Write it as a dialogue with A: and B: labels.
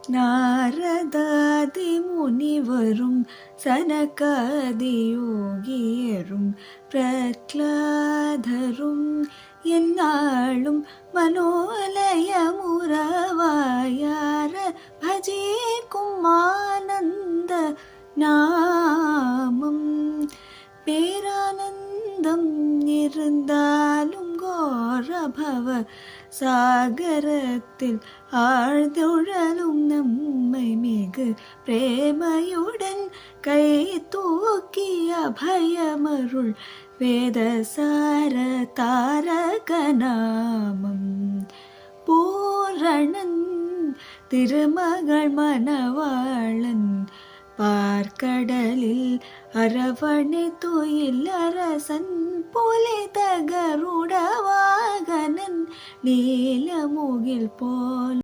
A: நாரதாதி முனிவரும் சனகாதி யோகியரும் பிரக்லாதரும் என்னாலும் மனோலயமுறவாயார பஜேக்கும் ஆனந்த நாமம். பேரானந்தம் இருந்தாலும் கோரபவ சாகரத்தில் ஆழ்துழலும் நம்மை மிகு பிரேமையுடன் கை தூக்கி அபயமருள் வேதசார தாரக நாமம். பூரணன் திருமகள் மணவாளன் பார்க்கடலில் அரவணை துயில் அரசன் புலித கருட வாகனன் நீலமுகில் போல்